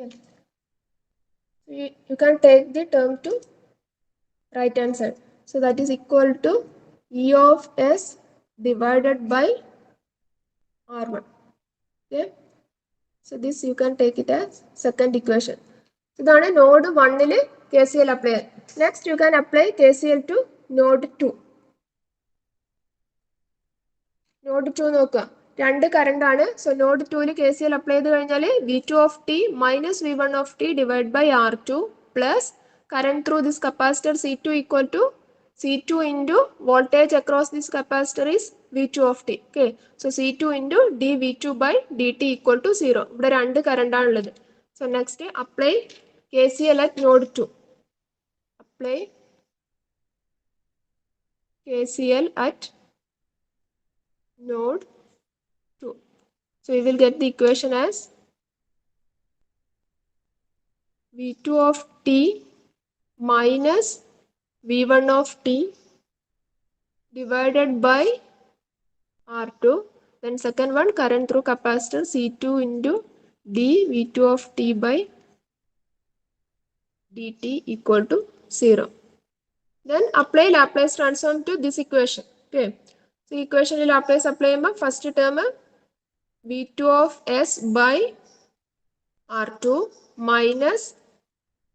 Okay. You can take the term to right hand side. So that is equal to E of S divided by R1. Okay. So this you can take it as second equation. So that is node 1 il KCL apply. Next you can apply KCL to node 2. Node 2 നോക്കുക. രണ്ട് current ആണ്. So node 2 KCL apply ചെയ്ത് കഴിഞ്ഞാൽ V2 of t minus V1 of t divided by R2 plus current through this capacitor C2 equal to C2 into voltage across this capacitor is V2 of t. Okay. So C2 into dV2 by dt equal to 0. ഇവിടെ രണ്ട് current ആണുള്ളത്. So next apply KCL at node 2. Apply KCL at node 2. So we will get the equation as V2 of t minus V1 of t divided by R2. Then second one, current through capacitor C2 into dV2 of t by dt equal to 0. Then apply Laplace transform to this equation. Okay. So equation Laplace apply first term V2 of S by R2 minus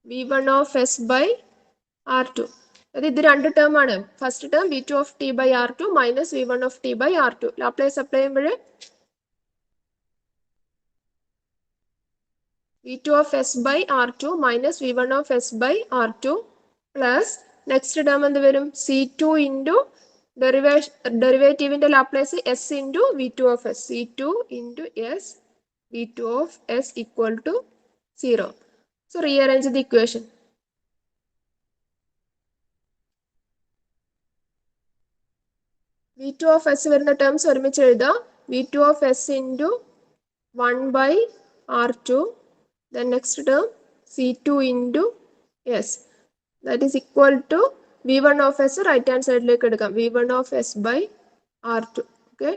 V1 of S by R2. That is the രണ്ട് term ആണ്. First term V2 of t by R2 minus V1 of t by R2. Laplace apply ചെയ്യുമ്പോൾ V2 of S by R2 minus V1 of S by R2 plus next term എന്ത് വരും C2 into ഡെറിവേറ്റീവിന്റെ Laplace S into V2 of S. C2 into S V2 of S equal to 0. So rearrange the equation. V2 of S വരുന്ന terms ഒരുമിച്ച് എഴുതാം. V2 of S into 1 by R2. Then next term C2 into S. That is equal to V1 of S right hand side like എടുക്കാം. V1 of S by R2. Okay.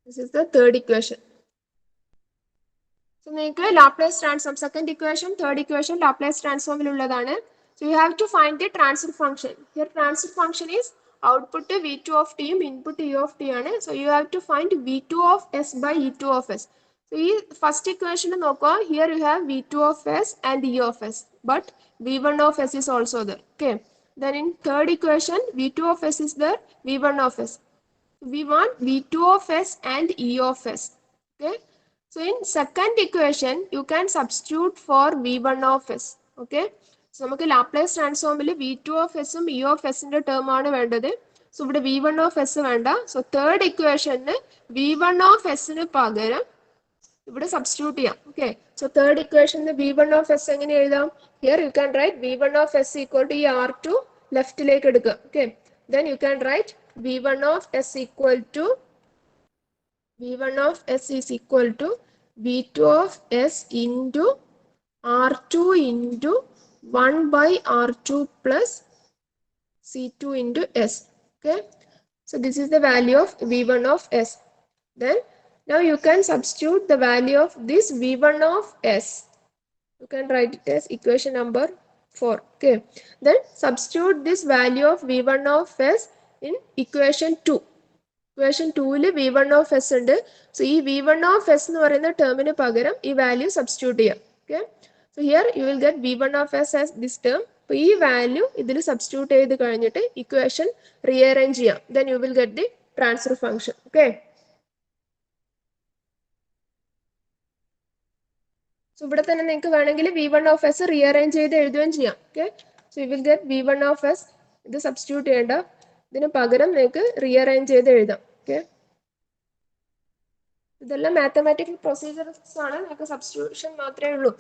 This is the third equation. So നിങ്ങൾക്ക് Laplace transform second equation, third equation Laplace transform ഉള്ളതാണ്. So you have to find the transfer function. Here transfer function is output V2 of t input E of t ആണ്. So you have to find V2 of S by E2 of S. So ഈ first equation നോക്കുക. Here you have V2 of S and E of S. But V1 of S is also there. Okay. Then in third equation V2 of S is there, V1 of S. We want V2 of S and E of S. Okay. So in second equation you can substitute for V1 of S. Okay. So നമുക്ക് Laplace ട്രാൻസ്ഫോമിൽ V2 of S ഉം E of S ന്റെ term ആണ് വേണ്ടത്. So ഇവിടെ V1 of S വേണ്ട. So third ഇക്വേഷന് V1 of S ന് പകരം ഇവിടെ സബ്സ്റ്റിറ്റ്യൂട്ട് ചെയ്യാം. ഓക്കെ. സോ തേർഡ് ഇക്വേഷന് V1 of S എങ്ങനെ എഴുതാം? Here you can write V1 of S equal to ഈ R2 ലെഫ്റ്റിലേക്ക് എടുക്കുക. Okay. Then you can write V1 of S equal to V1 of S is equal to V2 of S into R2 into 1 by R2 plus C2 into S. Okay. So this is the value of V1 of S. Then now you can substitute the value of this V1 of S. You can write it as equation number 4. Okay. Then substitute this value of V1 of S in equation 2. Equation 2 ല് V1 of S ഉണ്ട്. So ഈ V1 of S എന്ന് പറയുന്ന ടേമിന് പകരം ഈ value substitute ചെയ്യാം. Okay. So here you will get V1 of S as this term. അപ്പോൾ ഈ വാല്യൂ ഇതിൽ സബ്സ്റ്റിറ്റ്യൂട്ട് ചെയ്ത് കഴിഞ്ഞിട്ട് ഇക്വേഷൻ റീഅറേഞ്ച് ചെയ്യാം. Then you will get the transfer function. Okay. So ഇവിടെ തന്നെ നിങ്ങൾക്ക് വേണമെങ്കിൽ V1 of S റീഅറേഞ്ച് ചെയ്ത് എഴുതുകയും ചെയ്യാം. Okay. So you will get V1 of S. ഇത് സബ്സ്റ്റിറ്റ്യൂട്ട് ചെയ്യേണ്ട, ഇതിന് പകരം നിങ്ങൾക്ക് റീഅറേഞ്ച് ചെയ്ത് എഴുതാം. ഓക്കെ. ഇതെല്ലാം മാത്തമാറ്റിക്കൽ പ്രൊസീജിയേഴ്സ് ആണ്, നിങ്ങൾക്ക് സബ്സ്റ്റിറ്റ്യൂഷൻ മാത്രമേ ഉള്ളൂ.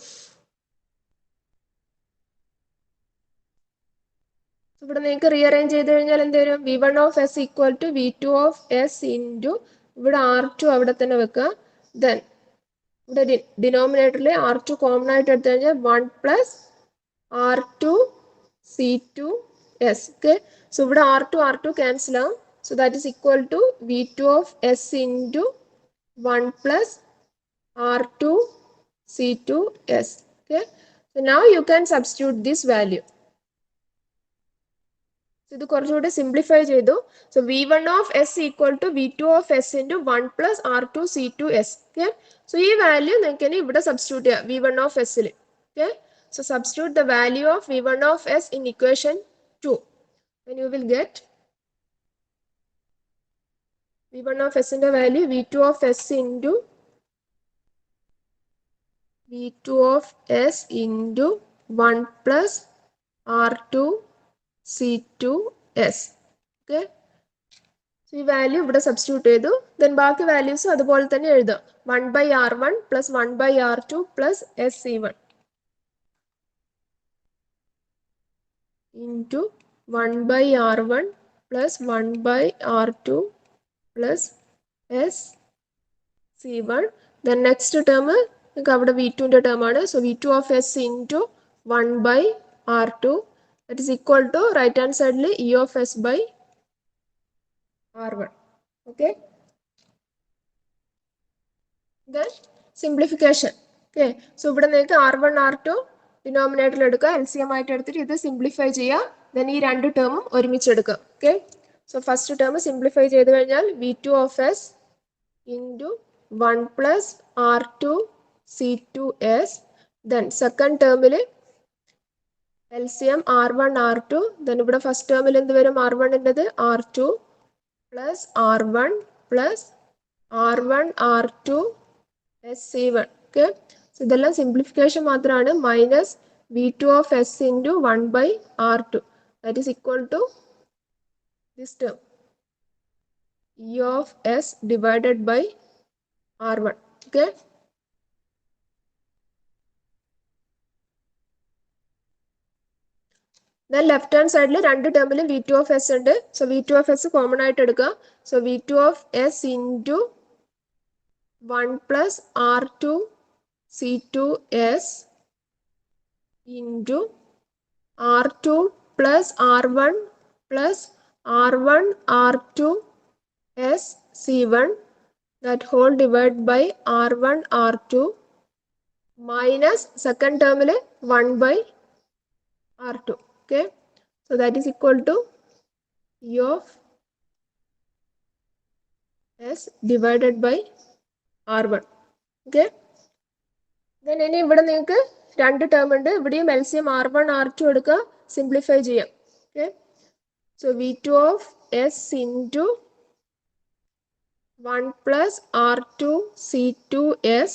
ഇവിടെ നിങ്ങൾക്ക് റീഅറേഞ്ച് ചെയ്ത് കഴിഞ്ഞാൽ എന്ത് വരും? V1 of S equal to V2 of S into ഇവിടെ R2 അവിടെ തന്നെ വെക്കുക. ദെൻ ഇവിടെ ഡിനോമിനേറ്ററിൽ R2 കോമൺ ആയിട്ട് എടുത്തു കഴിഞ്ഞാൽ 1 plus R2 C2 S. Okay. So ഇവിടെ R2 ക്യാൻസൽ ആവും. So that is equal to V2 of S into 1 plus R2 C2 S. Okay. So now you can substitute this value. So ഇത് കുറച്ചുകൂടി simplify ചെയ്തു. So V1 of S equal to V2 of S into 1 plus R2 C2 S. Okay. So ഈ value നിങ്ങൾക്ക് ഇവിടെ substitute ചെയ്യാം V1 of S ൽ. Okay. So substitute the value of V1 of S in equation 2. Then you will get V1 of S ന്റെ value V2 of S into V2 of S into 1 plus R2 C2 S. Okay. So ഈ value ഇവിടെ substitute ചെയ്തു. Then ബാക്കി values അതുപോലെ തന്നെ എഴുതാം. 1 by R1 plus 1 by R2 plus SC1 into 1 by R1 plus 1 by R2 plus SC1. Then next term നിങ്ങൾക്ക് അവിടെ V2 ന്റെ ടേം ആണ്. So V2 of S into 1 by R2 that is equal to right hand side E of S by R1. Okay. Then simplification. Okay. So ഇവിടെ നിങ്ങൾക്ക് R1 R2 ഡിനോമിനേറ്ററിൽ എടുക്കുക, LCM ആയിട്ട് എടുത്തിട്ട് ഇത് സിംപ്ലിഫൈ ചെയ്യുക. ദെൻ ഈ രണ്ട് ടേമും ഒരുമിച്ച് എടുക്കുക. Okay. So first term simplify ചെയ്ത് കഴിഞ്ഞാൽ V2 of S into 1 plus R2 C2 S. Then second ടേമിൽ LCM R1 R2. ദെൻ ഇവിടെ ഫസ്റ്റ് ടേമിൽ എന്ത് വരും? R1ൻ്റെത് R2 plus R1 plus R1 R2 SC1. Okay. So ഇതെല്ലാം സിംപ്ലിഫിക്കേഷൻ മാത്രമാണ്. Minus V2 of S into 1 by R2 that is equal to this term E of S divided by R1. Okay. Then left hand side രണ്ട് ടേമിലും V2 of S ഉണ്ട്. So V2 of S common ആയിട്ട് എടുക്കുക. So V2 of S into 1 plus R2 C2 S into R2 plus R1 plus R1 R2 S C1 that whole divided by R1 R2 minus second term 1 by R2. Okay. So that is equal to E of S divided by R1. Okay. Then ഇനി ഇവിടെ നിങ്ങൾക്ക് രണ്ട് term ഉണ്ട്. ഇവിടെയും LCM R1 R2 എടുക്കുക, simplify ചെയ്യാം. Okay. So V2 of S into 1 plus R2 C2 S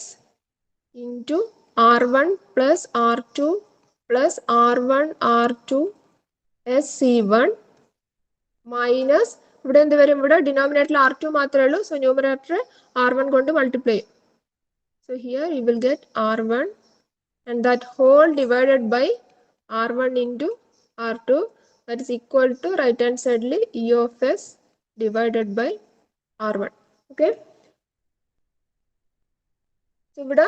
into R1 plus R2 plus R1 R2 SC1 minus ഇവിടെ എന്ത് വരും? ഇവിടെ ഡിനോമിനേറ്ററിൽ R2 മാത്രമേ ഉള്ളൂ. സോ ന്യൂമറേറ്റർ R1 കൊണ്ട് മൾട്ടിപ്ലൈ ചെയ്യും. So here you will get R1 and that whole divided by R1 into R2 that is equal to right hand side E of S divided by R1. Okay. So ഇവിടെ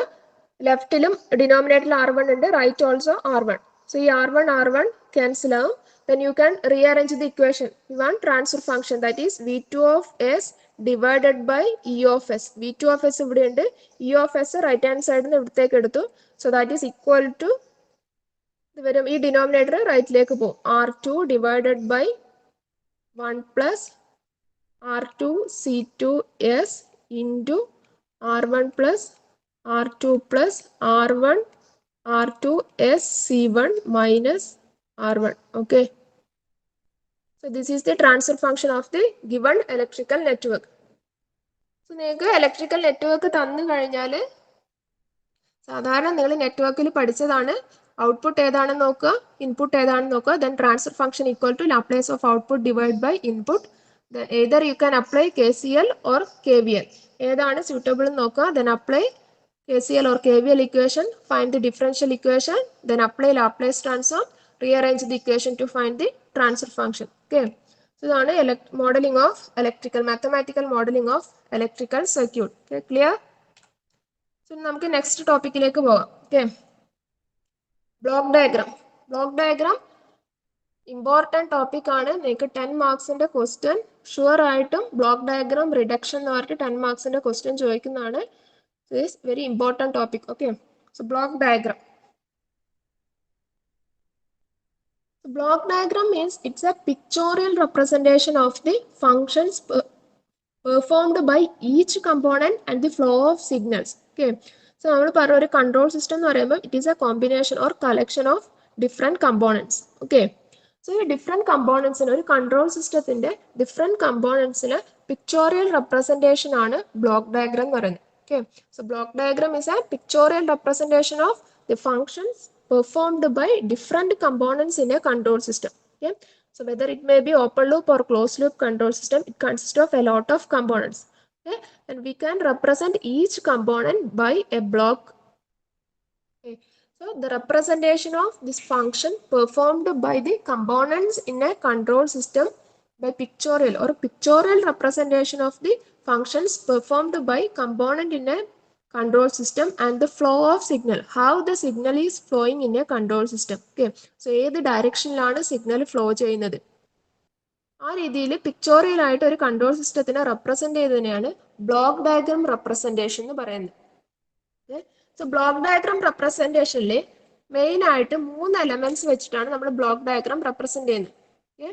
ലെഫ്റ്റിലും ഡിനോമിനേറ്ററിൽ R1 ഉണ്ട്, right also R1. So ഈ R1 cancel ആവും. Then you can rearrange the equation. You want transfer function that is V2 of S divided by E of S. V2 of S ഇവിടെ ഉണ്ട്, E of S right hand side ഇവിടത്തേക്ക് എടുത്തു. So that is equal to ഇത് വരും, ഈ denominator റൈറ്റിലേക്ക് പോകും. R2 divided by 1 plus R2 C2 S into R1 plus R2 plus R1 R2 S C1 minus R1. Okay. So this is the transfer function of the given electrical network. So നിങ്ങൾക്ക് electrical network തന്നു കഴിഞ്ഞാൽ സാധാരണ നിങ്ങൾ നെറ്റ്വർക്കിൽ പഠിച്ചതാണ്. Output ഏതാണെന്ന് നോക്കുക, input ഏതാണെന്ന് നോക്കുക. Then transfer function equal to Laplace of output divide by input. either you can apply KCL or KVL. ഏതാണ് suitable എന്ന് നോക്കുക. Then apply KCL or KVL equation, find the differential equation, then apply Laplace transform, rearrange the equation to find the transfer function. Okay. So ഇതാണ് modeling of electrical, mathematical modeling of electrical circuit. Okay, clear? So നമുക്ക് next ടോപ്പിക്കിലേക്ക് പോകാം. Okay. Block diagram. Important topic ആണ്. നിങ്ങൾക്ക് 10 മാർക്സിൻ്റെ question sure ആയിട്ടും block diagram reduction എന്ന് പറഞ്ഞിട്ട് 10 മാർക്സിൻ്റെ question ചോദിക്കുന്നതാണ്. Is very important topic. Okay, so block diagram. Block diagram means it's a pictorial representation of the functions performed by each component and the flow of signals. Okay, so നമ്മൾ പറഞ്ഞ ഒരു control system എന്ന് പറയുമ്പോൾ it is A combination or collection of different components. Okay, so ഈ different കമ്പോണൻസിന് ഒരു control സിസ്റ്റത്തിന്റെ different കമ്പോണൻസിന് pictorial representation ആണ് block diagram എന്ന് പറയുന്നത്. Okay, so block diagram is A pictorial representation of the functions performed by different components in a control system. Okay, so whether it may be open loop or closed loop control system, it consists of a lot of components. Okay, and we can represent each component by a block. Okay, so the representation of this function performed by the components in a control system by pictorial or pictorial representation of the functions performed by component in a control system and the flow of signal, how the signal is flowing in a control system. Okay, so ഏത് ഡയറക്ഷനിലാണ് signal flow ചെയ്യുന്നത്, ആ രീതിയിൽ pictorial ആയിട്ട് ഒരു control സിസ്റ്റത്തിനെ represent ചെയ്തതിനെയാണ് block diagram representation എന്ന് പറയുന്നത്. സോ ബ്ലോക്ക് ഡയഗ്രാം റെപ്രസെന്റേഷനിൽ മെയിൻ ആയിട്ട് 3 എലമെന്റ്സ് വെച്ചിട്ടാണ് നമ്മൾ ബ്ലോക്ക് ഡയഗ്രാം റെപ്രസെന്റ് ചെയ്യുന്നത്. Okay,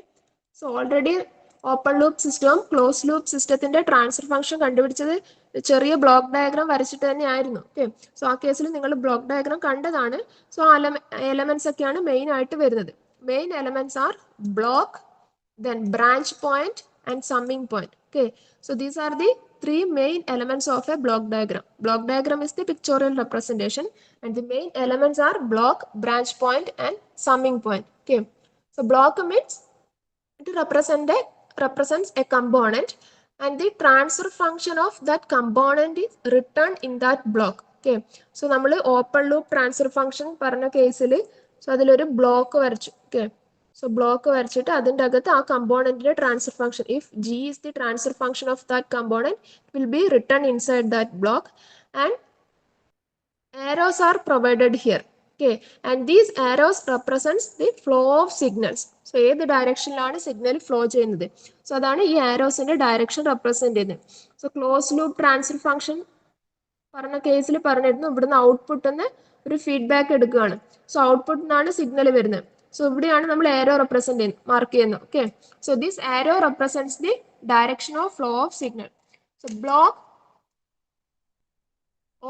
so already open loop സിസ്റ്റവും ക്ലോസ് ലൂപ്പ് സിസ്റ്റത്തിന്റെ ട്രാൻസ്ഫർ ഫംഗ്ഷൻ കണ്ടുപിടിച്ചത് ചെറിയ ബ്ലോക്ക് ഡയഗ്രാം വരച്ചിട്ട് തന്നെ ആയിരുന്നു. ഓക്കെ, സോ ആ കേസിൽ നിങ്ങൾ ബ്ലോക്ക് ഡയഗ്രാം കണ്ടതാണ്. സോ ആ എലമെന്റ്സ് ഒക്കെയാണ് മെയിൻ ആയിട്ട് വരുന്നത്. Main elements R block, then branch point and summing point. Okay, so these are the 3 main elements of a block diagram. Block diagram is the pictorial representation and the main elements are block, branch point and summing point. Okay, so block means it represents a component and the transfer function of that component is written in that block. Okay, so നമ്മൾ open loop transfer function പറഞ്ഞ കേസിൽ so അതിലൊരു block വരച്ചു. Okay, so block വരച്ചിട്ട് അതിൻ്റെ അകത്ത് ആ കമ്പോണന്റിന്റെ transfer function, if G is the transfer function of that component, it will be written inside that block and arrows are provided here. Okay, and these arrows represents the flow of signals. So ഏത് ഡയറക്ഷനിലാണ് signal flow ചെയ്യുന്നത്, so അതാണ് ഈ ആരോസിന്റെ direction represent ചെയ്യുന്നത്. So close loop transfer function പറഞ്ഞ കേസിൽ പറഞ്ഞിരുന്നു ഇവിടുന്ന് ഔട്ട്പുട്ടിന്ന് ഒരു ഫീഡ്ബാക്ക് എടുക്കുകയാണ്. സോ ഔട്ട്പുട്ടിനാണ് സിഗ്നൽ വരുന്നത്. സോ ഇവിടെയാണ് നമ്മൾ ആരോ റെപ്രസെന്റ് മാർക്ക് ചെയ്യുന്നത്. Okay, so this arrow represents the direction of flow of signal. So block,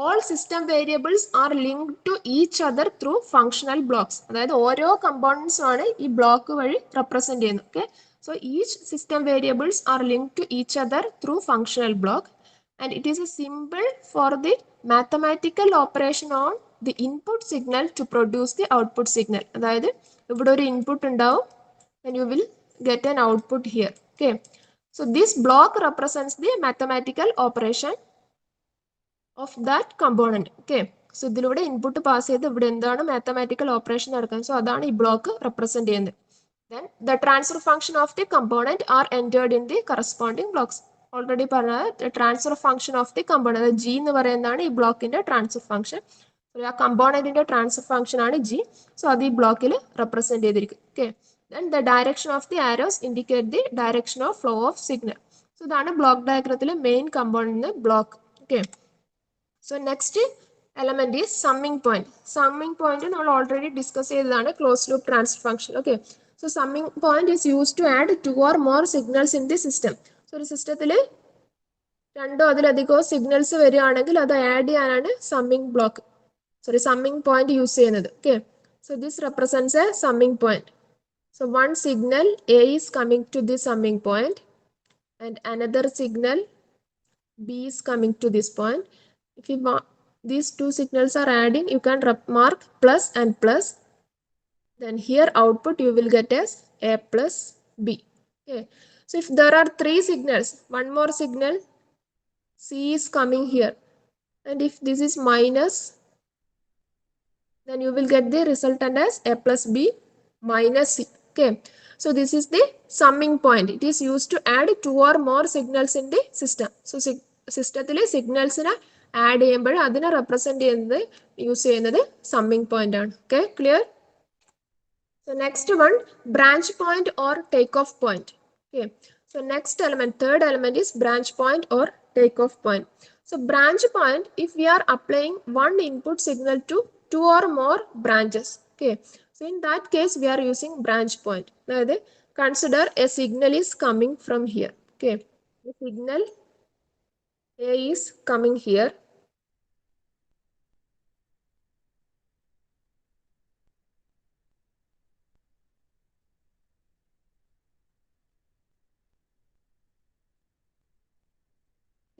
all system variables are linked to each other through functional blocks. അതായത് ഓരോ കമ്പോണൻസ് ആണ് ഈ block വഴി represent ചെയ്യുന്നത്. Okay, so each system variables are linked to each other through functional block and it is a symbol for the mathematical operation on the input signal to produce the output signal. അതായത് ഇവിടെ ഒരു input ഉണ്ടാവും and you will get an output here. Okay, so this block represents the mathematical operation of that component. Okay, so ഇതിലൂടെ input pass ചെയ്ത് ഇവിടെ എന്താണ് mathematical operation നടക്കുന്നത്, so അതാണ് ഈ ബ്ലോക്ക് റെപ്രസെന്റ് ചെയ്യുന്നത്. Then the transfer function of the component are entered in the corresponding blocks. Already പറഞ്ഞത് transfer function of the component, G എന്ന് പറയുന്നതാണ് ഈ ബ്ലോക്കിന്റെ ട്രാൻസ്ഫർ ഫംഗ്ഷൻ. ആ കമ്പോണന്റിന്റെ ട്രാൻസ്ഫർ ഫംഗ്ഷൻ ആണ് ജി. സോ അത് ഈ ബ്ലോക്കിൽ റെപ്രസെന്റ് ചെയ്തിരിക്കും. Okay, then the direction of the arrows indicate the direction of flow of signal. So ഇതാണ് ബ്ലോക്ക് ഡയഗ്രത്തിലെ main component block. Okay, so next element is summing point. Summing point നമ്മൾ already discuss ചെയ്തതാണ് close loop transfer function. Okay, so summing point is use to add 2 or more signals in the system. ഒരു സിസ്റ്റത്തിൽ 2 അതിലധികമോ signals വരികയാണെങ്കിൽ അത് add ചെയ്യാനാണ് summing point use ചെയ്യുന്നത്. Okay, so this represents a summing point. So one signal A is coming to the summing point and another signal B is coming to this point. If you these 2 signals are adding, you can mark plus and plus. Then here output you will get as A plus B. Okay, so if there are 3 signals, one more signal C is coming here, and if this is minus, then you will get the resultant as A plus B minus C. Okay, so this is the summing point. It is used to add 2 or more signals in the system. So സിസ്റ്റത്തിലെ സിഗ്നൽസിനെ add ചെയ്യുമ്പോൾ അതിനെ represent ചെയ്യുന്നത് use ചെയ്യുന്നത് summing point ആണ്. Okay, clear? So next one, branch point or takeoff point. Okay. So next element, third element is branch point or takeoff point. So branch point, if we are applying one input signal to two or more branches. Okay. So in that case, we are using branch point. Now, consider a signal is coming from here. Okay. The signal A is coming here.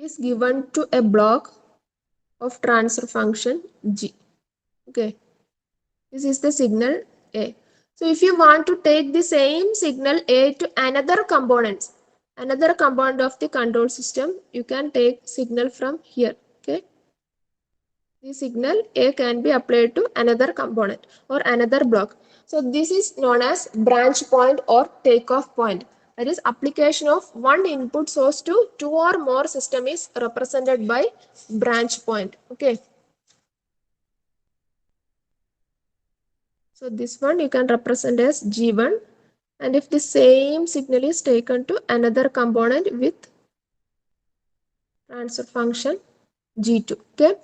Is given to a block of transfer function G. Okay. This is the signal A. So if you want to take the same signal A to another component of the control system, you can take signal from here. Okay. The signal A can be applied to another component or another block. So this is known as branch point or takeoff point. That is, application of one input source to two or more system is represented by branch point. Okay. So this one you can represent as G1, and if the same signal is taken to another component with transfer function G2. Okay.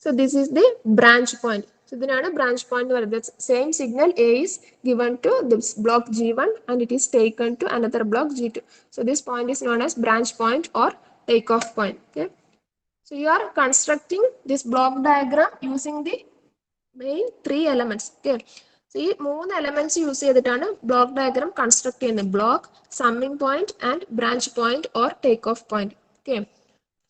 So this is the branch point. So then a branch point where the same signal A is given to this block G1 and it is taken to another block G2. So this point is known as branch point or takeoff point. Okay. So you are constructing this block diagram using the main three elements. Okay. So ഈ മൂന്ന് elements use ചെയ്തിട്ടാണ് block diagram construct ചെയ്യുന്നത്. Block, summing point and branch point or take off point. Okay.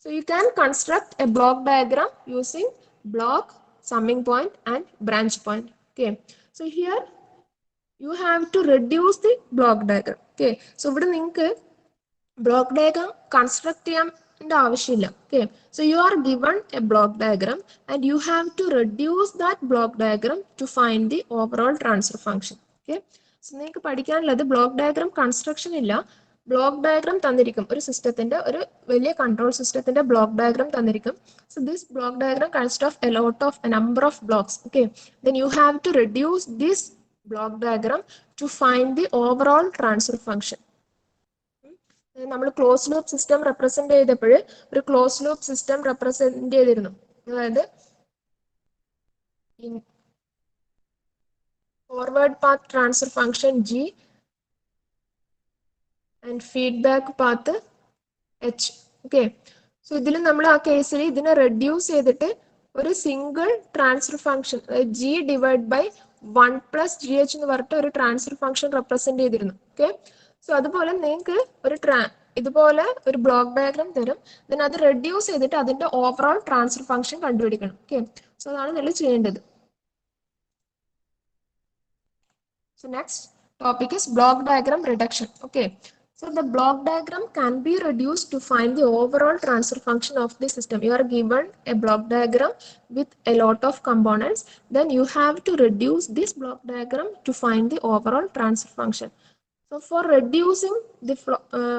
So you can construct a block diagram using block, summing point and branch point. Okay. So here you have to reduce the block diagram. Okay. So ഇവിടെ നിങ്ങൾക്ക് block diagram construct ചെയ്യേണ്ട ആവശ്യമില്ല. Okay. So you are given a block diagram and you have to reduce that block diagram to find the overall transfer function. Okay. So നിങ്ങൾക്ക് പഠിക്കാനുള്ളത് block diagram construction ഇല്ല, block diagram തന്നിരിക്കും. ഒരു സിസ്റ്റത്തിന്റെ, ഒരു വലിയ കൺട്രോൾ സിസ്റ്റത്തിന്റെ ബ്ലോക്ക് ഡയഗ്രാം തന്നിരിക്കും. So this block diagram consists of a number of blocks. Okay. Then you have to reduce this block diagram to find the overall transfer function. നമ്മൾ close loop system represent ചെയ്തപ്പോൾ ഒരു close loop system represent ചെയ്തിരുന്നു. അതായത് forward path transfer function G and feedback path H. Okay. So ഇതിൽ നമ്മൾ ആ കേസിൽ ഇതിനെ റെഡ്യൂസ് ചെയ്തിട്ട് ഒരു single transfer function G divide by 1 plus GH എന്ന് പറഞ്ഞിട്ട് ഒരു ട്രാൻസ്ഫർ ഫംഗ്ഷൻ റെപ്രസെന്റ് ചെയ്തിരുന്നു. ഓക്കെ. സോ അതുപോലെ നിങ്ങൾക്ക് ഇതുപോലെ ഒരു ബ്ലോക്ക് ഡയഗ്രാം തരും. then അത് റെഡ്യൂസ് ചെയ്തിട്ട് അതിന്റെ ഓവറോൾ ട്രാൻസ്ഫർ ഫംഗ്ഷൻ കണ്ടുപിടിക്കണം. ഓക്കെ. സോ അതാണ് നിങ്ങൾ ചെയ്യേണ്ടത്. So next topic is block diagram reduction. Okay. So the block diagram can be reduced to find the overall transfer function of the system. You are given a block diagram with a lot of components. Then you have to reduce this block diagram to find the overall transfer function. So for reducing the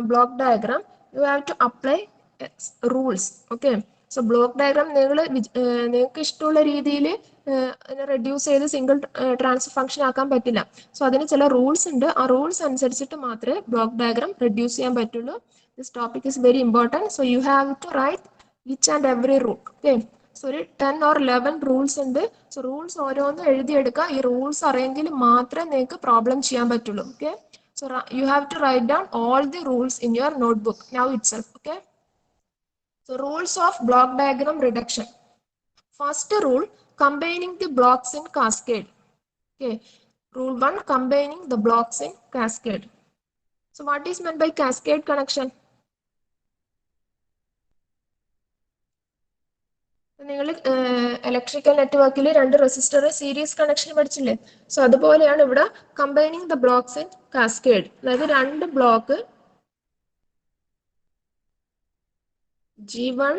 block diagram, you have to apply rules. Okay. So block diagram നിങ്ങൾക്ക് ഇഷ്ടമുള്ള രീതിയിൽ reduce ചെയ്ത് single transfer function ആക്കാൻ പറ്റില്ല. So അതിന് ചില rules ഉണ്ട്. ആ റൂൾസ് അനുസരിച്ചിട്ട് മാത്രമേ ബ്ലോക്ക് ഡയഗ്രാം റെഡ്യൂസ് ചെയ്യാൻ പറ്റുള്ളൂ. This topic is very important. So you have to write each and every rule. Okay. So ഒരു 10 or 11 റൂൾസ് ഉണ്ട്. സോ റൂൾസ് ഓരോന്നും എഴുതിയെടുക്കുക. ഈ റൂൾസ് അറിയെങ്കിൽ മാത്രമേ നിങ്ങൾക്ക് പ്രോബ്ലം ചെയ്യാൻ പറ്റുള്ളൂ. Okay. So you have to write down all the rules in your notebook now itself. Okay. So rules of block diagram reduction. First rule, combining the blocks in cascade. Okay. Rule 1, combining the blocks in cascade. So what is meant by cascade connection? നിങ്ങൾ electrical നെറ്റ്വർക്കിൽ 2 resistor series connection പഠിച്ചില്ലേ? So അതുപോലെയാണ് ഇവിടെ combining the blocks in cascade. അതായത് 2 block G1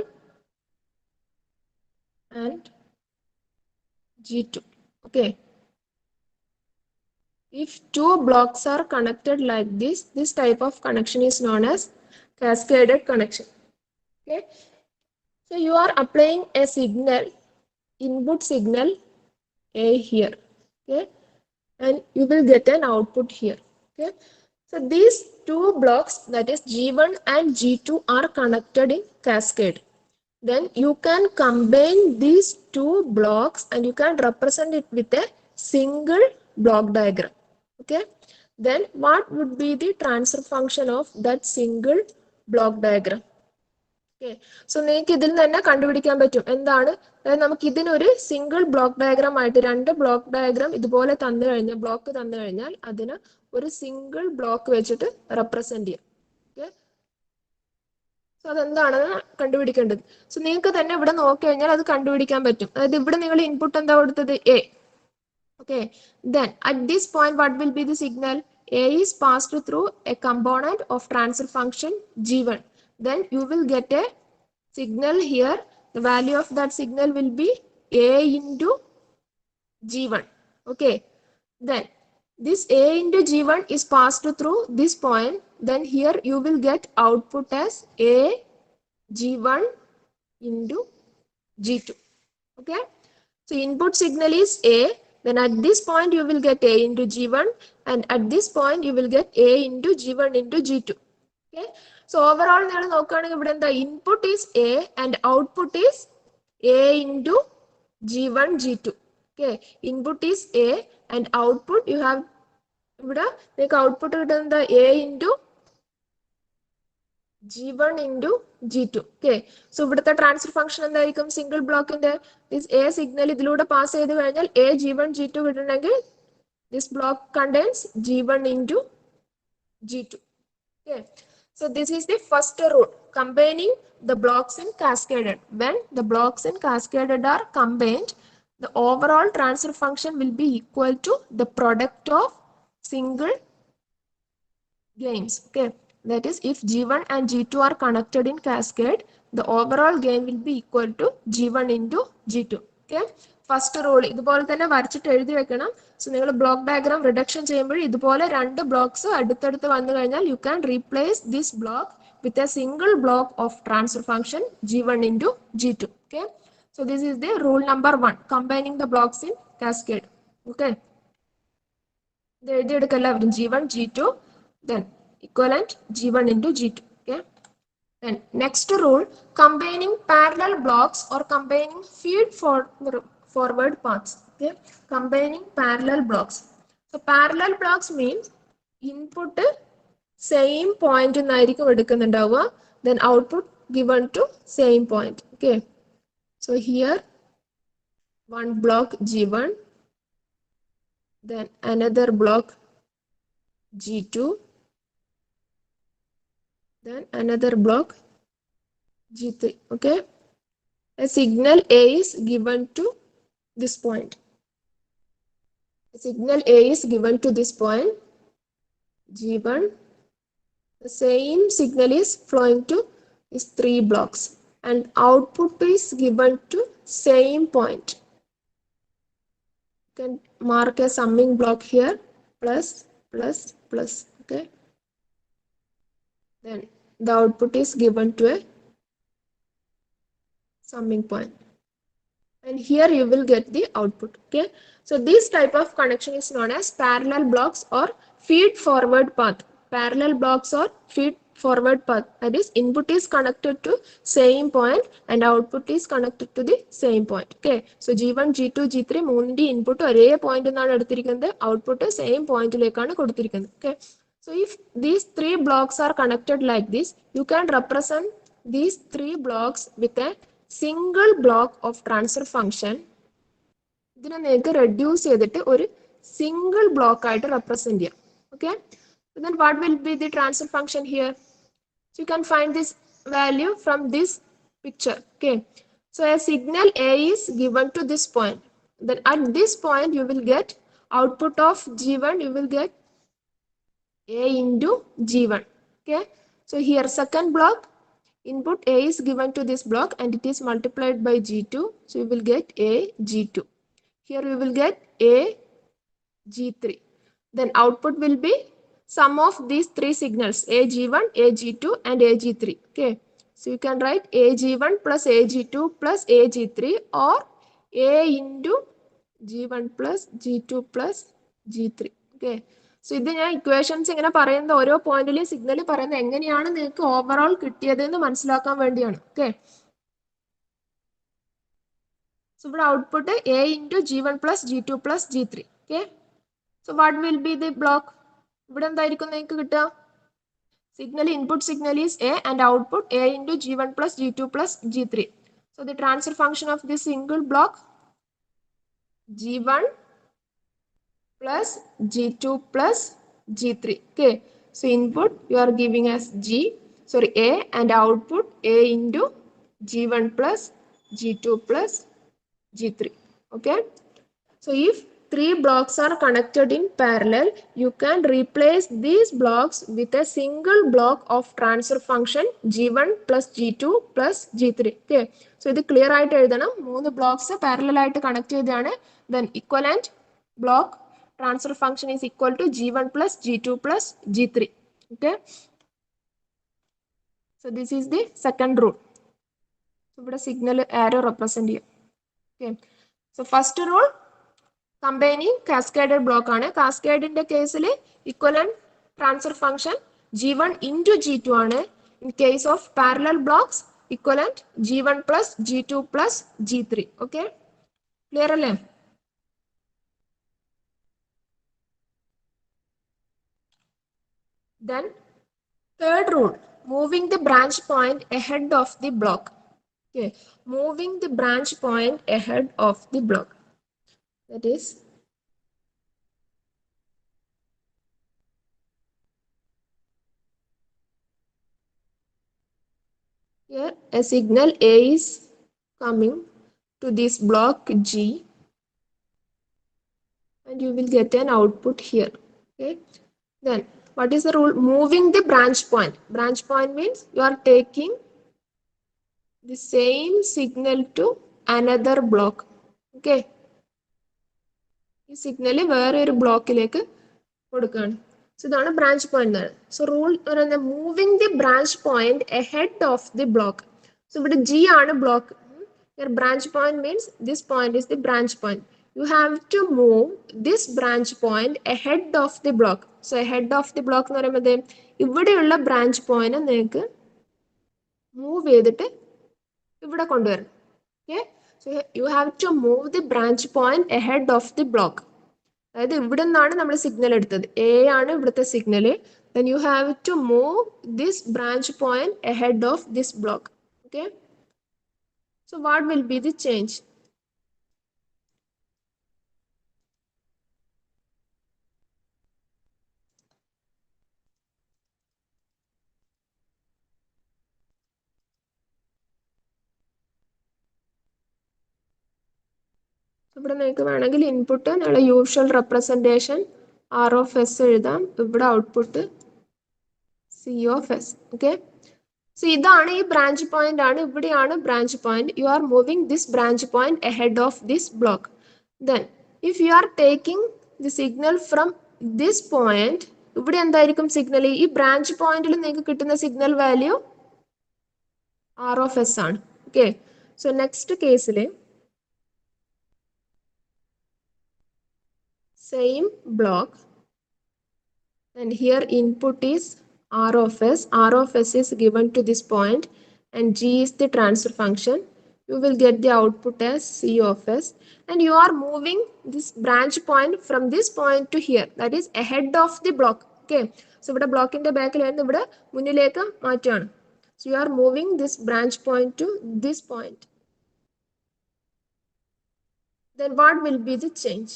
and G2. Okay. If 2 blocks are connected like this type of connection is known as cascaded connection. Okay. So you are applying a signal, input signal A here. Okay. and you will get an output here. Okay, so these two blocks, that is G1 and G2, are connected in cascade. Then you can combine these two blocks and you can represent it with a single block diagram. Okay, then what would be the transfer function of that single block diagram? Okay, so നിങ്ങൾക്ക് ഇതിൽ നിന്ന് തന്നെ കണ്ടുപിടിക്കാൻ പറ്റും എന്താണ്. അതായത് നമുക്ക് ഇതിനൊരു സിംഗിൾ ബ്ലോക്ക് ഡയഗ്രാം ആയിട്ട് രണ്ട് ബ്ലോക്ക് ഡയഗ്രാം ഇതുപോലെ തന്നു കഴിഞ്ഞാൽ, ബ്ലോക്ക് തന്നു കഴിഞ്ഞാൽ അതിന് ഒരു സിംഗിൾ ബ്ലോക്ക് വെച്ചിട്ട് റെപ്രസെന്റ് ചെയ്യാം. ഓക്കെ, സോ അതെന്താണെന്ന് കണ്ടുപിടിക്കേണ്ടത്. സോ നിങ്ങൾക്ക് തന്നെ ഇവിടെ നോക്കി കഴിഞ്ഞാൽ അത് കണ്ടുപിടിക്കാൻ പറ്റും. അതായത് ഇവിടെ നിങ്ങൾ ഇൻപുട്ട് എന്താ കൊടുത്തത്? A. Okay, then at this point what will be the signal? A is passed through a component of transfer function G1. Then you will get a signal here. The value of that signal will be A into G1. Okay, then this A into G1 is passed through this point. Then here you will get output as A G1 into G2. Okay, so input signal is A. Then at this point you will get A into G1, and at this point you will get A into G1 into G2. Okay, so overall നിങ്ങൾ നോക്കുകയാണെങ്കിൽ ഇവിടെ എന്താ, input is A and output is A into G1 G2. Okay, input is A and output you have ഇവിടെ നിങ്ങൾക്ക് output കിട്ടുന്നത് A into G1 into G2. Okay, so ഇവിടുത്തെ transfer function എന്തായിരിക്കും? Single ബ്ലോക്കിന്റെ A സിഗ്നൽ ഇതിലൂടെ pass ചെയ്ത് കഴിഞ്ഞാൽ A G1 G2 കിട്ടണമെങ്കിൽ this block contains G1 into G2. Okay, so this is the first rule, combining the blocks in cascaded. When the blocks in cascaded are combined, the overall transfer function will be equal to the product of single gains. Okay, that is, if G1 and G2 are connected in cascade, the overall gain will be equal to G1 into G2. Okay, first rule ഇതുപോലെ തന്നെ വരച്ചിട്ട് എഴുതി വെക്കണം. So നിങ്ങൾ block diagram reduction ചെയ്യുമ്പോൾ ഇതുപോലെ രണ്ട് blocks അടുത്തടുത്ത് വന്നു കഴിഞ്ഞാൽ you can replace this block with A single block of transfer function G1 into G2. Okay, so this is the rule number 1, combining the blocks in cascade. Okay, ഇത് എഴുതിയെടുക്കുക എല്ലാവരും. G1 G2 then equivalent G1 into G2. Okay, then next rule, combining parallel blocks or combining feed forward paths. Okay, combining parallel blocks. So parallel blocks means input same point എന്നായിരിക്കും എടുക്കുന്നുണ്ടാവുക, then output given to same point. Okay, so here one block G1, then another block G2, then another block G3. Okay, a signal A is given to this point. A signal A is given to this point G1. The same signal is flowing to these 3 blocks and output is given to same point. You can mark a summing block here, plus plus plus. Okay, then the output is given to a summing point, and here you will get the output. Okay, so this type of connection is known as parallel blocks or feed forward path. Parallel blocks or feed forward path, that is, input is connected to same point and output is connected to the same point. Okay, so G1 G2 G3 മൂന്നിന്റെ input ഒരേ point എന്നാണ് എടുത്തിരിക്കുന്നത്, output same പോയിന്റിലേക്കാണ് കൊടുത്തിരിക്കുന്നത്. Okay, so if these 3 blocks are connected like this, you can represent these 3 blocks with a single block of transfer function. ഇതിനെ നിങ്ങൾക്ക് reduce ചെയ്തിട്ട് ഒരു single block ആയിട്ട് റെപ്രസെന്റ് ചെയ്യാം. Okay, then what will be the transfer function here? So you can find this value from this picture. Okay, so a signal A is given to this point, then at this point you will get output of G1, you will get A into G1. Okay, so here second block, input A is given to this block and it is multiplied by G2, so you will get A G2. Here you will get A G3. Then output will be sum of these 3 signals, AG1, AG2 and AG3. Okay, so you can write AG1 plus AG2 plus AG3 or A into G1 plus G2 plus G3. Okay. So ഇത് ഞാൻ equations ഇങ്ങനെ പറയുന്നത് ഓരോ പോയിന്റിലും signal പറയുന്നത് എങ്ങനെയാണ് നിങ്ങൾക്ക് overall കിട്ടിയത് എന്ന് മനസ്സിലാക്കാൻ വേണ്ടിയാണ്. ഓക്കെ. So ഇവിടെ output A into G1 plus G2 plus G3. Okay. So what will be the block? ഇവിടെ എന്തായിരിക്കും നിങ്ങൾക്ക് കിട്ടുക? Signal input signal is A and output A into G1 plus G2 plus G3. So the transfer function of this single block G1 plus G2 plus G3. Okay. So input you are giving as A and output A into G1 plus G2 plus G3. Okay. So if 3 blocks are connected in parallel, you can replace these blocks with a single block of transfer function G1 plus G2 plus G3. Okay. So ഇത് clear ആയിട്ട് എഴുതണം. 3 blocks parallel ആയിട്ട് connect ചെയ്തതാണ്. Then equivalent block transfer function is equal to G1 plus G2 plus G3. Okay. So this is the second rule. So ഇവിടെ signal arrow represent ചെയ്യാം. Okay. So first rule, combining cascaded block ആണ്. Cascade in the case equivalent transfer function G1 into G2 ആണ്. In case of parallel blocks, equivalent G1 plus G2 plus G3. Okay. Clear അല്ലേ? Then third rule, moving the branch point ahead of the block. Okay. Moving the branch point ahead of the block. That is, here a signal A is coming to this block G and you will get an output here. Okay. Then what is the rule? Moving the branch point. Branch point means you are taking the same signal to another block. Okay. ഈ signal വേറെ ഒരു ബ്ലോക്കിലേക്ക് കൊടുക്കുകയാണ്. So ഇതാണ് branch point. So rule പറയുന്നത് moving the branch point ahead of the block. So ഇവിടെ G ആണ് block. Branch point means this point is the branch point. You have to move this branch point ahead of the block. So ahead of the block എന്ന് പറയുമ്പോൾ ഇവിടെയുള്ള branch point നിങ്ങൾക്ക് move ചെയ്തിട്ട് ഇവിടെ കൊണ്ടുവരണം. Okay. So you have to move the branch point ahead of the block. അതായത് ഇവിടെ നിന്നാണ് നമ്മൾ സിഗ്നൽ എടുത്തത്. A ആണ് ഇവിടുത്തെ signal. Then you have to move this branch point ahead of this block. Okay. So what will be the change? ഇവിടെ നിങ്ങൾക്ക് വേണമെങ്കിൽ ഇൻപുട്ട് നിങ്ങളുടെ usual representation R of S എഴുതാം. ഇവിടെ output C of S. Okay. So ഇതാണ് ഈ branch point ആണ്. ഇവിടെയാണ് branch point. U are moving this branch point ahead of this block. Then if you are taking the signal from this point, ഇവിടെ എന്തായിരിക്കും signal? ഈ branch പോയിന്റിൽ നിങ്ങൾക്ക് കിട്ടുന്ന signal value R of S ആണ്. Okay. So next കേസിൽ same block and here input is R of S. R of S is given to this point and G is the transfer function. You will get the output as C of S and you are moving this branch point from this point to here, that is ahead of the block. Okay. So ഇവിടെ ബ്ലോക്കിന്റെ ബാക്കിലായിരുന്നു, ഇവിടെ മുന്നിലേക്ക് മാറ്റുകയാണ്. So you are moving this branch point to this point. Then what will be the change?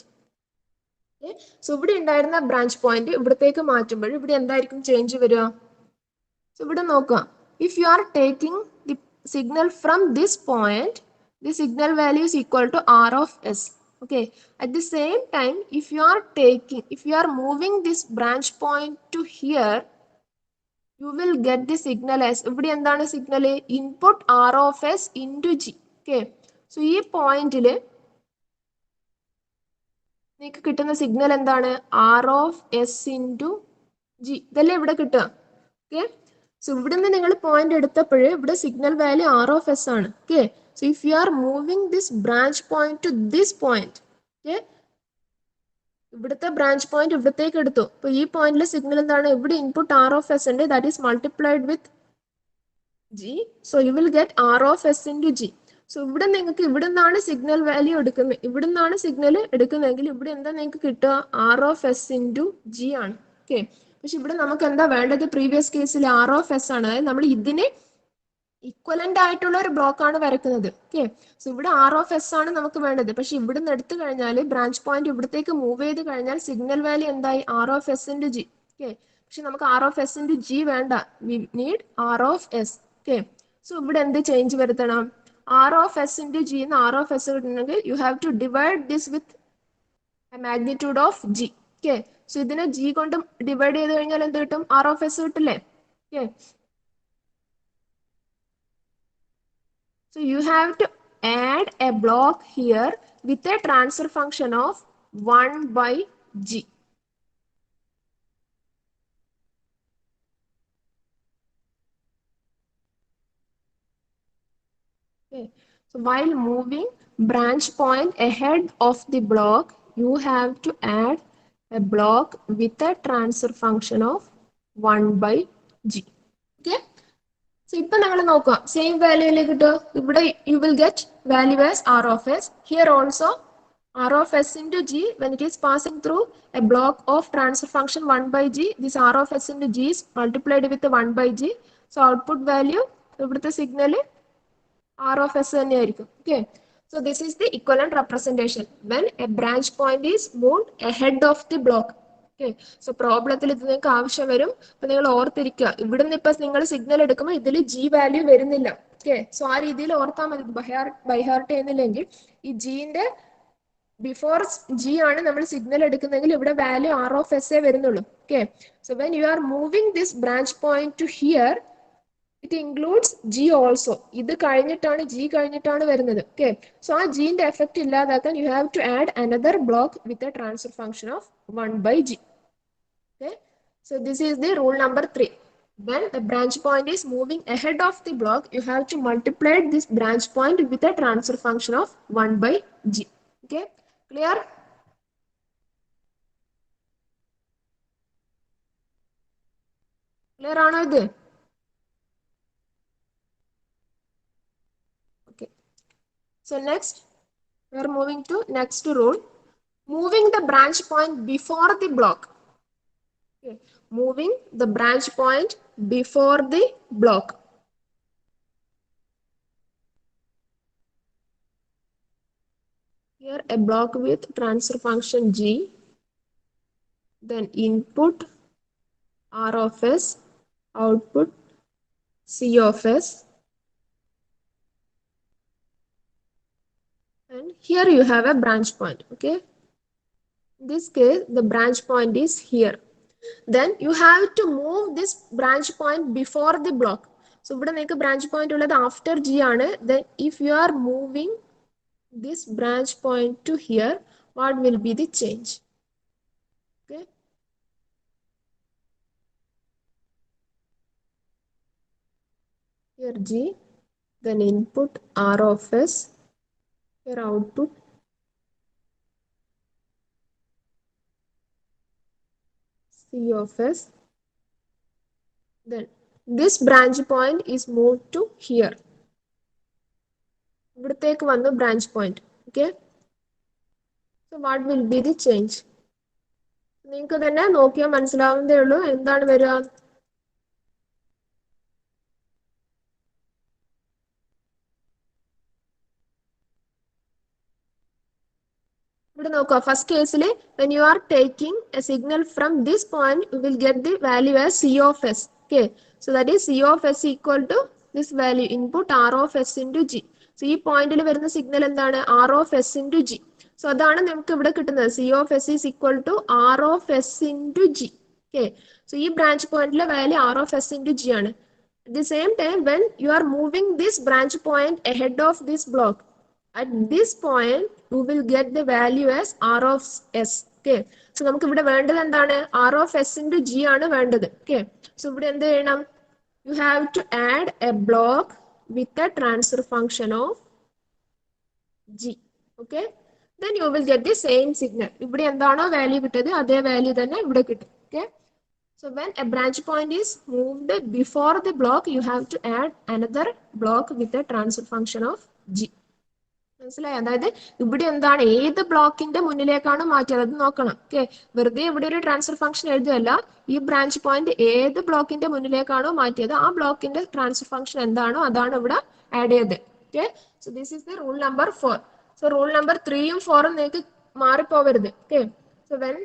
So ഇവിടെ ഉണ്ടായിരുന്ന branch point ഇവിടത്തേക്ക് മാറ്റുമ്പോൾ ഇവിടെ എന്തായിരിക്കും ചേഞ്ച് വരിക? സോ ഇവിടെ നോക്കുക. If you are taking the signal from this point, the signal value is equal to R of S. Okay. At the same time, if you are moving this branch point to here, you will get the signal as, ഇവിടെ എന്താണ് signal? Input R of S into G. Okay. So ഈ പോയിന്റിൽ നിങ്ങൾക്ക് കിട്ടുന്ന signal എന്താണ്? R of S into G. ഇതല്ലേ ഇവിടെ കിട്ടുക. ഓക്കെ. സോ ഇവിടെ നിന്ന് നിങ്ങൾ പോയിന്റ് എടുത്തപ്പോൾ ഇവിടെ signal value R of S ആണ്. Okay. So if you are moving this branch point to this point, okay, ഇവിടുത്തെ ബ്രാഞ്ച് പോയിന്റ് ഇവിടത്തേക്ക് എടുത്തു. അപ്പൊ ഈ പോയിന്റിലെ സിഗ്നൽ എന്താണ്? ഇവിടെ ഇൻപുട്ട് ആർ ഓഫ് എസ് ഉണ്ട്, that is multiplied with G. So you will get R of S into G. So ഇവിടെ നിങ്ങൾക്ക് ഇവിടെ നിന്നാണ് സിഗ്നൽ വാല്യൂ എടുക്കുന്നത്, ഇവിടെ നിന്നാണ് സിഗ്നൽ എടുക്കുന്നതെങ്കിൽ ഇവിടെ എന്താ നിങ്ങൾക്ക് കിട്ടുക? R of S into G ആണ്. ഓക്കെ, പക്ഷെ ഇവിടെ നമുക്ക് എന്താ വേണ്ടത്? പ്രീവിയസ് കേസിൽ ആർ ഓഫ് എസ് ആണ്, അതായത് നമ്മൾ ഇതിന് ഇക്വലന്റ് ആയിട്ടുള്ള ഒരു ബ്ലോക്ക് ആണ് വരക്കുന്നത്. ഓക്കെ, സോ ഇവിടെ ആർ ഓഫ് എസ് ആണ് നമുക്ക് വേണ്ടത്. പക്ഷെ ഇവിടുന്ന് എടുത്തു കഴിഞ്ഞാൽ ബ്രാഞ്ച് പോയിന്റ് ഇവിടത്തേക്ക് മൂവ് ചെയ്ത് കഴിഞ്ഞാൽ സിഗ്നൽ വാല്യൂ എന്തായി? R of S into G. Okay, പക്ഷെ നമുക്ക് R of S into G വേണ്ട, we need R of S. Okay, so ഇവിടെ എന്ത് ചേഞ്ച് വരുത്തണം? R of S into G എന്ന് ആർ ഓഫ് എസ് കിട്ടണമെങ്കിൽ you have to divide this with magnitude of G. Okay, so ഇതിനെ G കൊണ്ട് divide ചെയ്ത് കഴിഞ്ഞാൽ എന്ത് കിട്ടും? ആർ ഓഫ് എസ് കിട്ടില്ലേ? Okay, so you have to add a block here with a transfer function of 1 by g. Okay, so while moving branch point ahead of the block, you have to add a block with a transfer function of 1 by g. Okay, so ഇപ്പൊ നമ്മൾ നോക്കാം same വാല്യൂയിലേക്ക് കിട്ടുക. ഇവിടെ you will get value as R of S. Here also r of s into g, when it is passing through a block of transfer function 1 by g, this r of s into g is multiplied with the 1 by g. So output value ഇവിടുത്തെ signal r of s തന്നെയായിരിക്കും. Okay, so this is the equivalent representation when a branch point is moved ahead of the block. Okay, so പ്രോബ്ലത്തിൽ ഇത് നിങ്ങൾക്ക് ആവശ്യം വരും. അപ്പൊ നിങ്ങൾ ഓർത്തിരിക്കുക, ഇവിടുന്ന് ഇപ്പൊ നിങ്ങൾ സിഗ്നൽ എടുക്കുമ്പോൾ ഇതിൽ ജി വാല്യൂ വരുന്നില്ല. ഓക്കെ, സോ ആ രീതിയിൽ ഓർത്താൽ മതി. ബൈഹാർട്ട് ചെയ്യുന്നില്ലെങ്കിൽ ഈ ജിന്റെ ബിഫോർ ജി ആണ് നമ്മൾ സിഗ്നൽ എടുക്കുന്നെങ്കിൽ ഇവിടെ വാല്യൂ ആർ ഓഫ് എസ് എ വരുന്നുള്ളൂ. Okay, so when you are moving this branch point to here, it includes G also. ഇത് കഴിഞ്ഞിട്ടാണ് ജി കഴിഞ്ഞിട്ടാണ് വരുന്നത്. ഓക്കെ, സോ ആ ജിന്റെ എഫക്ട് ഇല്ലാതാക്കാൻ you have to add another block with a transfer function of 1 by g. Okay, so this is the rule number 3. When the branch point is moving ahead of the block, you have to multiply this branch point with a transfer function of 1 by g. Okay, clear? Clear ആണോ ഇത്? Okay, so next we are moving to next rule, moving the branch point before the block. Okay, moving the branch point before the block. Here a block with transfer function g, then input r of s, output c of s, and here you have a branch point. Okay, in this case the branch point is here. Then you have to move this branch point before the block. So ഇവിടെ നിങ്ങൾക്ക് branch point ഉള്ളത് after g ആണ്. Then if you are moving this branch point to here, what will be the change? Okay, here g, then input r of s, here output c of s. Then this branch point is moved to here. ഇവിടത്തേക്ക് വന്നു branch point. Okay, so what will be the change? നിങ്ങൾക്ക് തന്നെ നോക്കിയാൽ മനസ്സിലാവുന്നതേ ഉള്ളൂ എന്താണ് വരിക. ഇവിടെ നോക്കുക, ഫസ്റ്റ് കേസിൽ when you are taking a signal from this point, you will get the value as c of s. Okay, so that is c of s equal to this value input r of s into g. So ഈ പോയിന്റിൽ വരുന്ന signal എന്താണ്? r of s into g. So അതാണ് നമുക്ക് ഇവിടെ കിട്ടുന്നത്. c of s is equal to r of s into g. Okay, so ഈ branch പോയിന്റിലെ value r of s into g ആണ്. At the same time, when you are moving this branch point ahead of this block, at this point you will get the value as r of s. Okay, so നമുക്ക് ഇവിടെ വേണ്ടത് എന്താണ്? r of s into g ആണ് വേണ്ടത്. Okay, so ഇവിടെ എന്ത് ചെയ്യണം? You have to add a block with a transfer function of g. Okay, then you will get the same signal. ഇവിടെ എന്താണോ വാല്യൂ കിട്ടിയത് അതേ വാല്യൂ തന്നെ ഇവിടെ കിട്ടും. Okay. So when a branch point is moved before the block, you have to add another block with a transfer function of g. മനസ്സിലായി? അതായത് ഇവിടെ എന്താണ് ഏത് ബ്ലോക്കിന്റെ മുന്നിലേക്കാണ് മാറ്റിയത് അത് നോക്കണം. ഓക്കെ, വെറുതെ ഇവിടെ ഒരു ട്രാൻസ്ഫർ ഫംഗ്ഷൻ എഴുതുകയല്ല, ഈ ബ്രാഞ്ച് പോയിന്റ് ഏത് ബ്ലോക്കിന്റെ മുന്നിലേക്കാണോ മാറ്റിയത് ആ ബ്ലോക്കിന്റെ ട്രാൻസ്ഫർ ഫംഗ്ഷൻ എന്താണോ അതാണ് ഇവിടെ ആഡ് ചെയ്തത്. Okay, so this is the rule number 4. So rule number 3ഉം 4ഉം നിങ്ങൾക്ക് മാറിപ്പോവരുത്. Okay, so when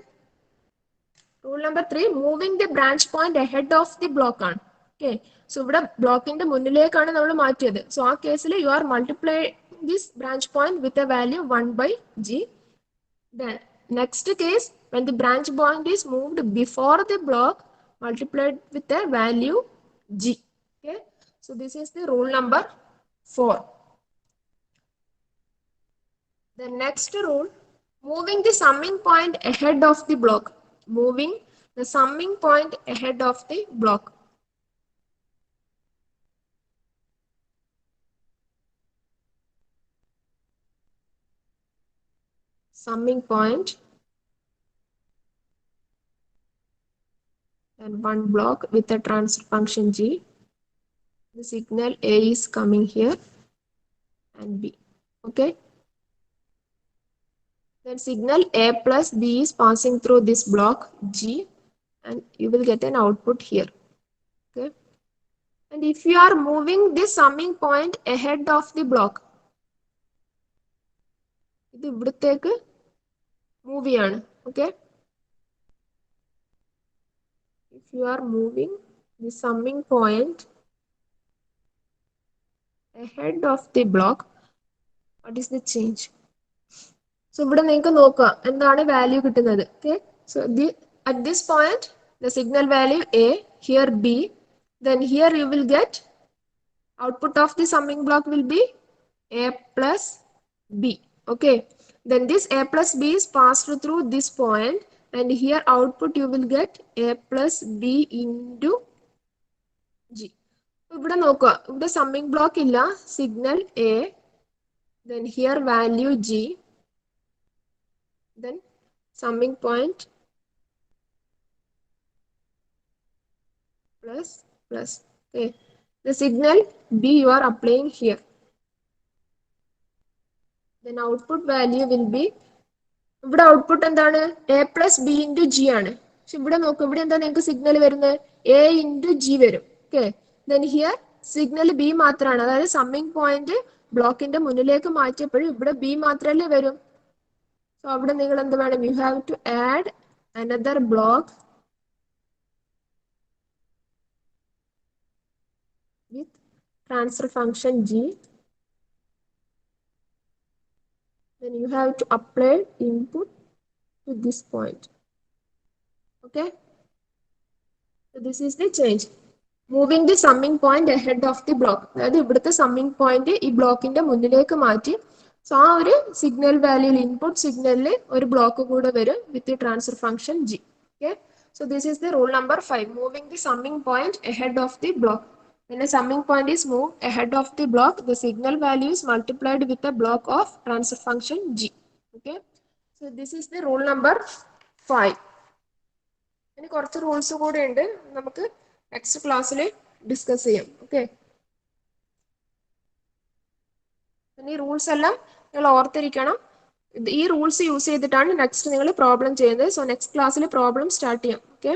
rule number 3, moving the branch point ahead of the block ആണ്. ഓക്കെ, സോ ഇവിടെ ബ്ലോക്കിന്റെ മുന്നിലേക്കാണ് നമ്മൾ മാറ്റിയത്. സോ ആ കേസിൽ you are multiply this branch point with a value 1 by g. Then next case, when the branch point is moved before the block, multiplied with a value g. Okay, so this is the rule number 4. The next rule, moving the summing point ahead of the block. Moving the summing point ahead of the block. Summing point and one block with a transfer function g. The signal A is coming here and B. Okay. Then signal A plus B is passing through this block G and you will get an output here. Okay. And if you are moving this summing point ahead of the block, ഇത് ഇവിടത്തേക്ക് move ചെയ്യാണ്. Okay. If you are moving the summing point ahead of the block, what is the change? So ഇവിടെ നിങ്ങൾക്ക് നോക്കുക എന്താണ് value കിട്ടുന്നത്. Okay. So at this point the signal value A, here B, then here you will get output of the summing block will be A plus B. Okay, then this A plus B is passed through this point and here output you will get A plus B into G. ഇവിടെ നോക്കുക ഇവിടെ summing block ഇല്ല, signal A, then here value G, then summing point plus plus. Okay, the signal B you are applying here, then output value will be, ഇവിടെ output എന്താണ് A plus B into G ആണ്. പക്ഷെ ഇവിടെ നോക്കുക ഇവിടെ എന്താ നിങ്ങൾക്ക് സിഗ്നൽ വരുന്നത് A into G വരും. Okay, then here signal B മാത്രമാണ്, അതായത് സമ്മിങ് പോയിന്റ് ബ്ലോക്കിന്റെ മുന്നിലേക്ക് മാറ്റിയപ്പോഴും ഇവിടെ B മാത്രമല്ലേ വരും. സോ അവിടെ നിങ്ങൾ എന്ത് വേണം, you have to add another block with transfer function G. Then you have to apply input to this point. Okay, so this is the change, moving the summing point ahead of the block. അതായത് ഇവിടുത്തെ summing point ഈ ബ്ലോക്കിന്റെ മുന്നിലേക്ക് മാറ്റി. So ആ ഒരു signal വാല്യൂയിൽ input സിഗ്നലിൽ ഒരു ബ്ലോക്ക് കൂടെ വരും with transfer function G. Okay, so this is the rule number 5, moving the summing point ahead of the block. When a summing point is moved ahead of the block, the signal value is multiplied with a block of transfer function G. Okay, so this is the rule number 5. ഇനി കുറച്ച് rules കൂടെ ഉണ്ട്, നമുക്ക് next ക്ലാസ്സിൽ discuss ചെയ്യാം. Okay, ഈ rules എല്ലാം നിങ്ങൾ ഓർത്തിരിക്കണം. ഈ റൂൾസ് യൂസ് ചെയ്തിട്ടാണ് നെക്സ്റ്റ് നിങ്ങൾ പ്രോബ്ലം ചെയ്യുന്നത്. സോ നെക്സ്റ്റ് ക്ലാസ്സിൽ പ്രോബ്ലം സ്റ്റാർട്ട് ചെയ്യാം. ഓക്കെ.